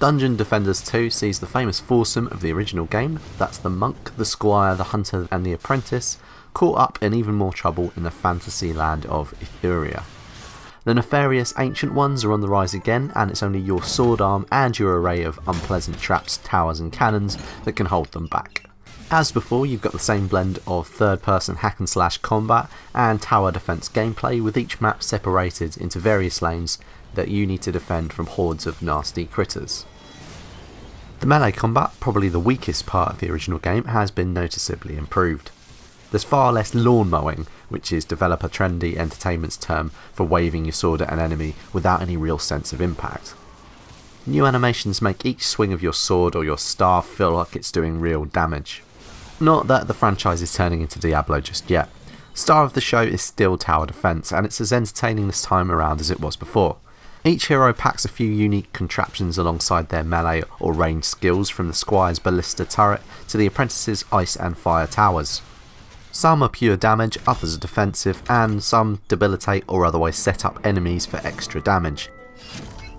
Dungeon Defenders 2 sees the famous foursome of the original game, that's the monk, the squire, the hunter and the apprentice, caught up in even more trouble in the fantasy land of Etheria. The nefarious ancient ones are on the rise again, and it's only your sword arm and your array of unpleasant traps, towers and cannons that can hold them back. As before, you've got the same blend of third-person hack-and-slash combat and tower defense gameplay, with each map separated into various lanes that you need to defend from hordes of nasty critters. The melee combat, probably the weakest part of the original game, has been noticeably improved. There's far less lawn mowing, which is developer Trendy Entertainment's term for waving your sword at an enemy without any real sense of impact. New animations make each swing of your sword or your staff feel like it's doing real damage. Not that the franchise is turning into Diablo just yet. Star of the show is still tower defense, and it's as entertaining this time around as it was before. Each hero packs a few unique contraptions alongside their melee or ranged skills, from the squire's ballista turret to the apprentice's ice and fire towers. Some are pure damage, others are defensive, and some debilitate or otherwise set up enemies for extra damage.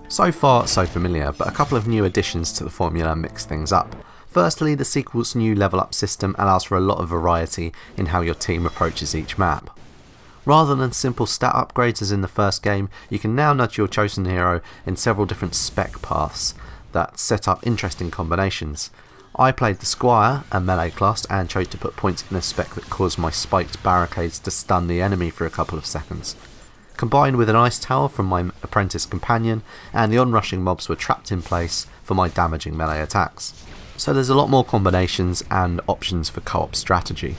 So far so familiar, but a couple of new additions to the formula mix things up. Firstly, the sequel's new level up system allows for a lot of variety in how your team approaches each map. Rather than simple stat upgrades as in the first game, you can now nudge your chosen hero in several different spec paths that set up interesting combinations. I played the Squire, a melee class, and chose to put points in a spec that caused my spiked barricades to stun the enemy for a couple of seconds. Combined with an ice tower from my apprentice companion, and the onrushing mobs were trapped in place for my damaging melee attacks. So there's a lot more combinations and options for co-op strategy.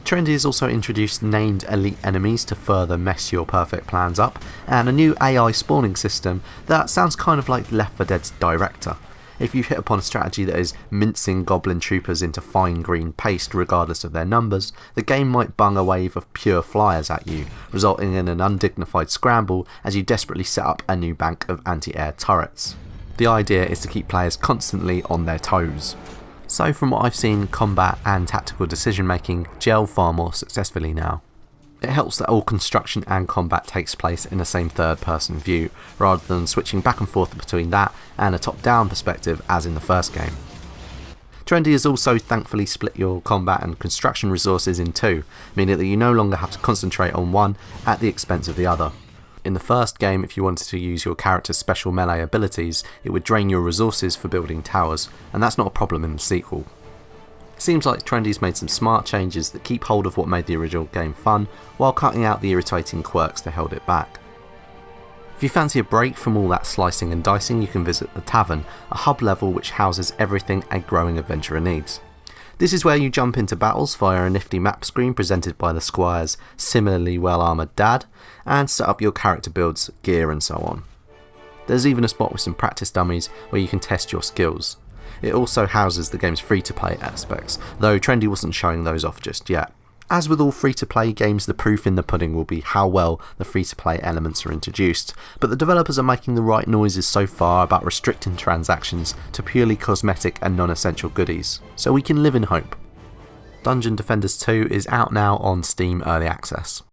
Trendy has also introduced named elite enemies to further mess your perfect plans up, and a new AI spawning system that sounds kind of like Left 4 Dead's Director. If you hit upon a strategy that is mincing goblin troopers into fine green paste regardless of their numbers, the game might bung a wave of pure flyers at you, resulting in an undignified scramble as you desperately set up a new bank of anti-air turrets. The idea is to keep players constantly on their toes. So from what I've seen, combat and tactical decision making gel far more successfully now. It helps that all construction and combat takes place in the same third person view, rather than switching back and forth between that and a top down perspective as in the first game. Trendy has also thankfully split your combat and construction resources in two, meaning that you no longer have to concentrate on one at the expense of the other. In the first game, if you wanted to use your character's special melee abilities, it would drain your resources for building towers, and that's not a problem in the sequel. It seems like Trendy's made some smart changes that keep hold of what made the original game fun, while cutting out the irritating quirks that held it back. If you fancy a break from all that slicing and dicing, you can visit the Tavern, a hub level which houses everything a growing adventurer needs. This is where you jump into battles via a nifty map screen presented by the Squire's similarly well armoured dad, and set up your character builds, gear and so on. There's even a spot with some practice dummies where you can test your skills. It also houses the game's free-to-play aspects, though Trendy wasn't showing those off just yet. As with all free-to-play games, the proof in the pudding will be how well the free-to-play elements are introduced, but the developers are making the right noises so far about restricting transactions to purely cosmetic and non-essential goodies, so we can live in hope. Dungeon Defenders 2 is out now on Steam Early Access.